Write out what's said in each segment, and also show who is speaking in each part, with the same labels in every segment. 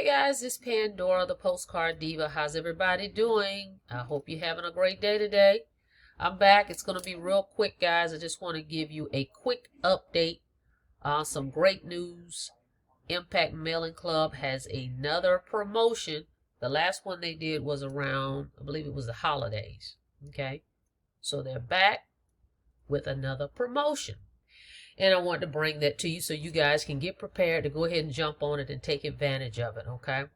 Speaker 1: Hey guys, it's Pandora, the Postcard Diva. How's everybody doing? I hope you're having a great day today. I'm back. It's going to be real quick, guys. I just want to give you a quick update. Some great news. Impact Mailing Club has another promotion. The last one they did was around, I believe it was the holidays. Okay, so they're back with another promotion. And I want to bring that to you so you guys can get prepared to go ahead and jump on it and take advantage of it, okay?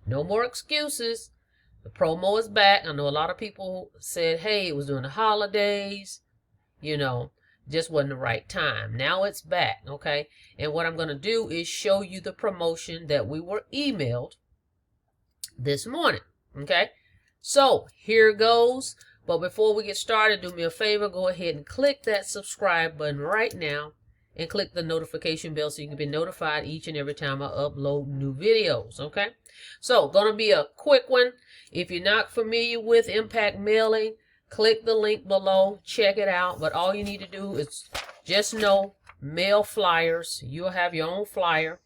Speaker 1: No more excuses. The promo is back. I know a lot of people said, hey, it was during the holidays, just wasn't the right time. Now it's back, okay? And what I'm going to do is show you the promotion that we were emailed this morning, okay? So here goes. But before we get started, do me a favor, go ahead and click that subscribe button right now. And click the notification bell so you can be notified each and every time I upload new videos, okay? So, gonna be a quick one. If you're not familiar with Impact Mailing, click the link below, check it out. But all you need to do is just know, mail flyers. You'll have your own flyer.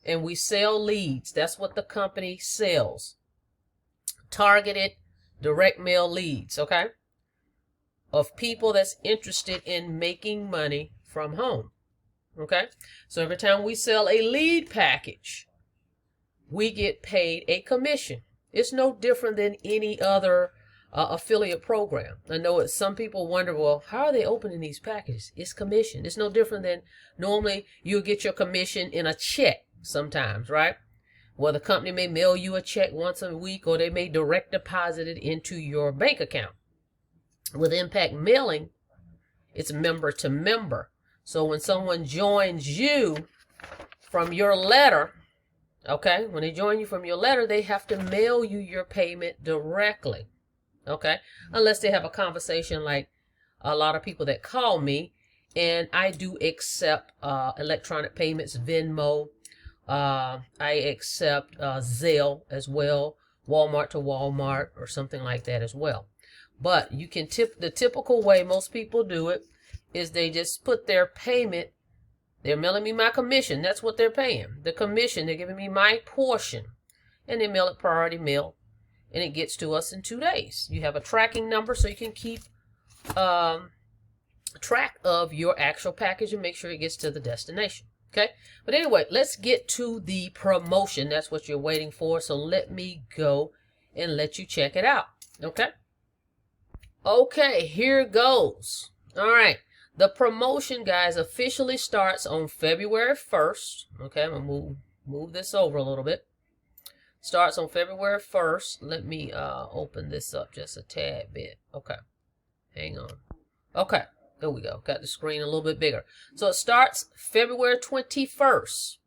Speaker 1: And we sell leads. That's what the company sells. Targeted direct mail leads, okay? Of people that's interested in making money from home. Okay, so every time we sell a lead package, we get paid a commission. It's no different than any other affiliate program. I know some people wonder, well, how are they opening these packages? It's commission. It's no different than normally you'll get your commission in a check sometimes, right? Well, the company may mail you a check once a week, or they may direct deposit it into your bank account. With Impact Mailing, it's member to member. So when someone joins you from your letter, okay, when they join you from your letter, they have to mail you your payment directly, okay? Unless they have a conversation like a lot of people that call me, and I do accept electronic payments, Venmo. I accept Zelle as well, Walmart to Walmart or something like that as well. But you can the typical way most people do it is they just put their payment, they're mailing me my commission, that's what they're paying. The commission, they're giving me my portion, and they mail it priority mail, and it gets to us in 2 days. You have a tracking number so you can keep track of your actual package and make sure it gets to the destination, okay? But anyway, let's get to the promotion. That's what you're waiting for, so let me go and let you check it out, okay? Okay, here goes. All right. The promotion, guys, officially starts on February 1st. Okay, I'm going to move this over a little bit. Starts on February 1st. Let me open this up just a tad bit. Okay, hang on. Okay, there we go. Got the screen a little bit bigger. So it starts February 21st.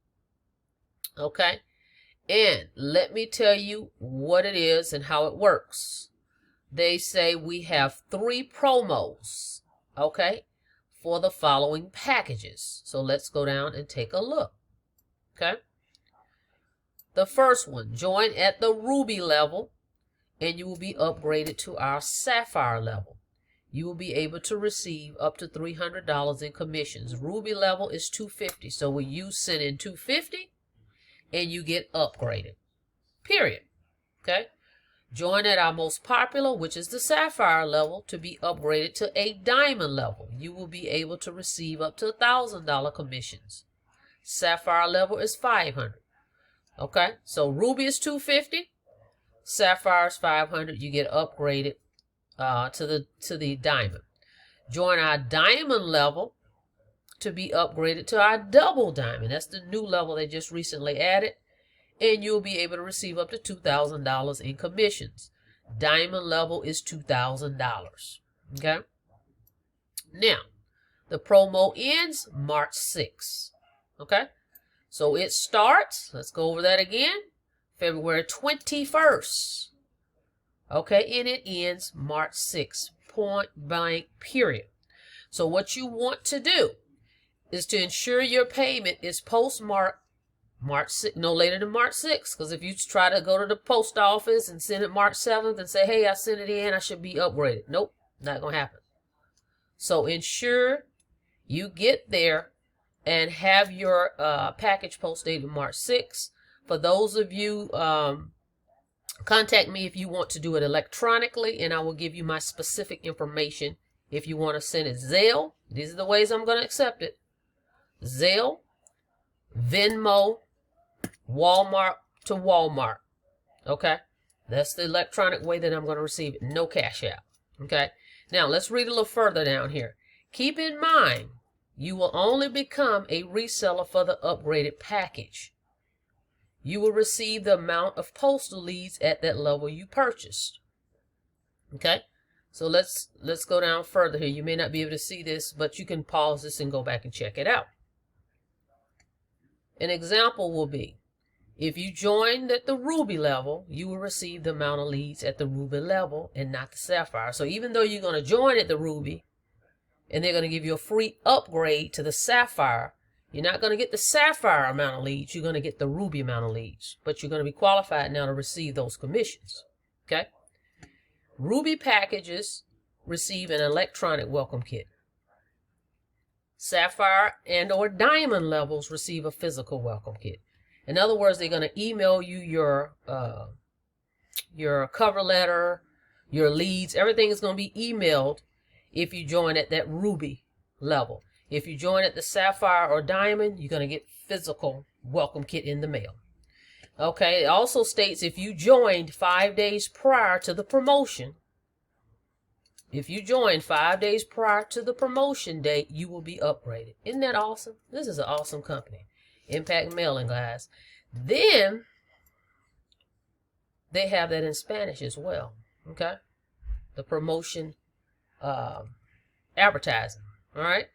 Speaker 1: Okay, and let me tell you what it is and how it works. They say we have 3 promos, okay, for the following packages. So let's go down and take a look, okay? The first one, join at the Ruby level, and you will be upgraded to our Sapphire level. You will be able to receive up to $300 in commissions. Ruby level is $250, so when you send in $250, and you get upgraded, period, okay? Join at our most popular, which is the Sapphire level, to be upgraded to a Diamond level. You will be able to receive up to $1,000 commissions. Sapphire level is $500. Okay, so Ruby is $250, Sapphire is $500. You get upgraded to the Diamond. Join our Diamond level to be upgraded to our Double Diamond. That's the new level they just recently added. And you'll be able to receive up to $2,000 in commissions. Diamond level is $2,000. Okay? Now, the promo ends March 6th. Okay? So it starts, let's go over that again, February 21st. Okay? And it ends March 6th. Point blank, period. So what you want to do is to ensure your payment is postmarked March 6th, no later than March 6th, because if you try to go to the post office and send it March 7th and say, hey, I sent it in, I should be upgraded. Nope, not going to happen. So ensure you get there and have your package post dated March 6th For those of you, contact me if you want to do it electronically, and I will give you my specific information if you want to send it. Zelle, these are the ways I'm going to accept it. Zelle, Venmo, Walmart to Walmart. Okay? That's the electronic way that I'm going to receive it. No Cash App. Okay? Now, let's read a little further down here. Keep in mind, you will only become a reseller for the upgraded package. You will receive the amount of postal leads at that level you purchased. Okay? So let's go down further here. You may not be able to see this, but you can pause this and go back and check it out. An example will be, if you joined at the Ruby level, you will receive the amount of leads at the Ruby level and not the Sapphire. So even though you're going to join at the Ruby and they're going to give you a free upgrade to the Sapphire, you're not going to get the Sapphire amount of leads. You're going to get the Ruby amount of leads. But you're going to be qualified now to receive those commissions. Okay? Ruby packages receive an electronic welcome kit. Sapphire and or Diamond levels receive a physical welcome kit. In other words, they're going to email you your cover letter, your leads. Everything is going to be emailed if you join at that Ruby level. If you join at the Sapphire or Diamond, you're going to get physical welcome kit in the mail. Okay, it also states if you joined 5 days prior to the promotion, if you joined 5 days prior to the promotion date, you will be upgraded. Isn't that awesome? This is an awesome company. Impact Mailing, guys. Then they have that in Spanish as well. Okay, the promotion advertising. All right.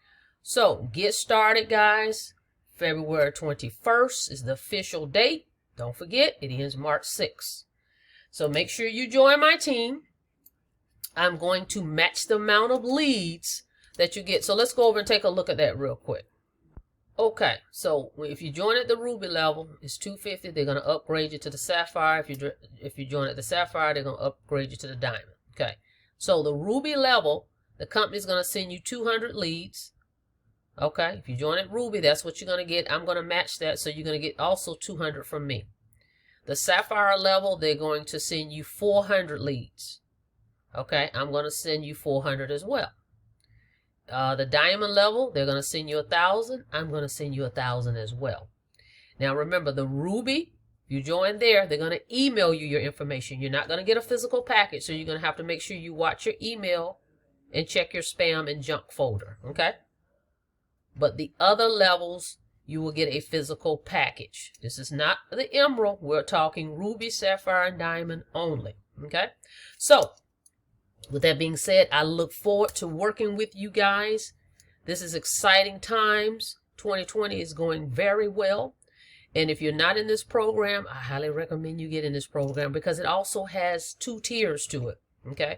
Speaker 1: So get started, guys. February 21st is the official date. Don't forget, it ends March 6th. So make sure you join my team. I'm going to match the amount of leads that you get. So let's go over and take a look at that real quick. Okay, so if you join at the Ruby level, it's $250. They're going to upgrade you to the Sapphire. If you join at the Sapphire, they're going to upgrade you to the Diamond. Okay, so the Ruby level, the company's going to send you 200 leads. Okay, if you join at Ruby, that's what you're going to get. I'm going to match that, so you're going to get also 200 from me. The Sapphire level, they're going to send you 400 leads. Okay, I'm going to send you 400 as well. The Diamond level, they're going to send you 1,000. I'm going to send you 1,000 as well. Now remember, the Ruby, if you join there, they're going to email you your information. You're not going to get a physical package, so you're going to have to make sure you watch your email and check your spam and junk folder. Okay. But the other levels, you will get a physical package. This is not the Emerald. We're talking Ruby, Sapphire, and Diamond only. Okay? So, with that being said, I look forward to working with you guys. This is exciting times. 2020 is going very well. And if you're not in this program, I highly recommend you get in this program because it also has 2 tiers to it. Okay?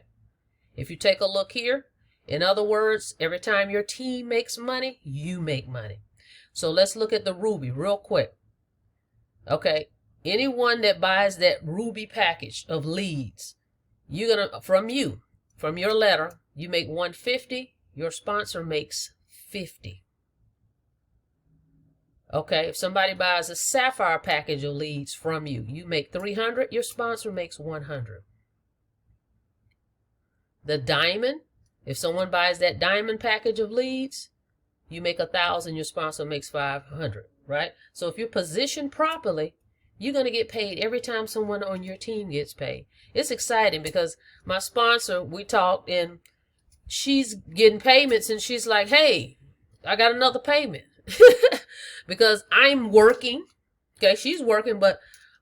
Speaker 1: If you take a look here, in other words, every time your team makes money, you make money. So let's look at the Ruby real quick. Okay, anyone that buys that Ruby package of leads, you're gonna from your letter, you make $150. Your sponsor makes $50. Okay, if somebody buys a Sapphire package of leads from you, you make $300. Your sponsor makes $100. The Diamond. If someone buys that Diamond package of leads, you make $1,000, your sponsor makes $500, right? So if you're positioned properly, you're going to get paid every time someone on your team gets paid. It's exciting because my sponsor, we talked, and she's getting payments, and she's like, hey, I got another payment. Because I'm working, okay, she's working, but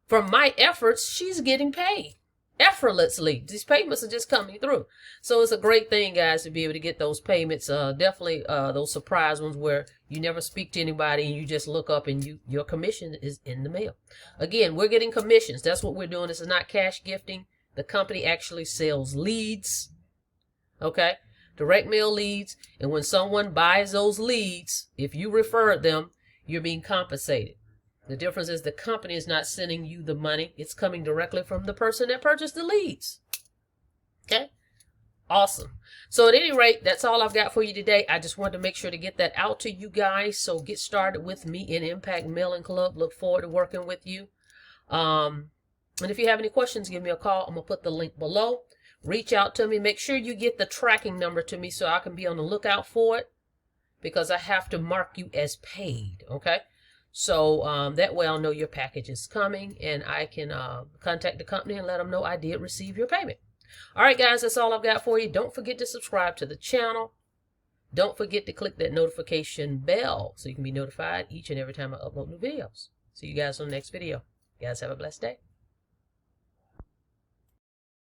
Speaker 1: from my efforts, she's getting paid. Effortlessly. These payments are just coming through. So it's a great thing, guys, to be able to get those payments. Definitely those surprise ones where you never speak to anybody and you just look up and your commission is in the mail. Again, we're getting commissions. That's what we're doing. This is not cash gifting. The company actually sells leads. Okay? Direct mail leads. And when someone buys those leads, if you refer them, you're being compensated. The difference is the company is not sending you the money. It's coming directly from the person that purchased the leads. Okay? Awesome. So at any rate, that's all I've got for you today. I just wanted to make sure to get that out to you guys. So get started with me in Impact Mailing Club. Look forward to working with you. And if you have any questions, give me a call. I'm going to put the link below. Reach out to me. Make sure you get the tracking number to me so I can be on the lookout for it, because I have to mark you as paid, okay? So that way I'll know your package is coming, and I can contact the company and let them know I did receive your payment. All right, guys, that's all I've got for you. Don't forget to subscribe to the channel. Don't forget to click that notification bell so you can be notified each and every time I upload new videos. See you guys on the next video. You guys have a blessed day.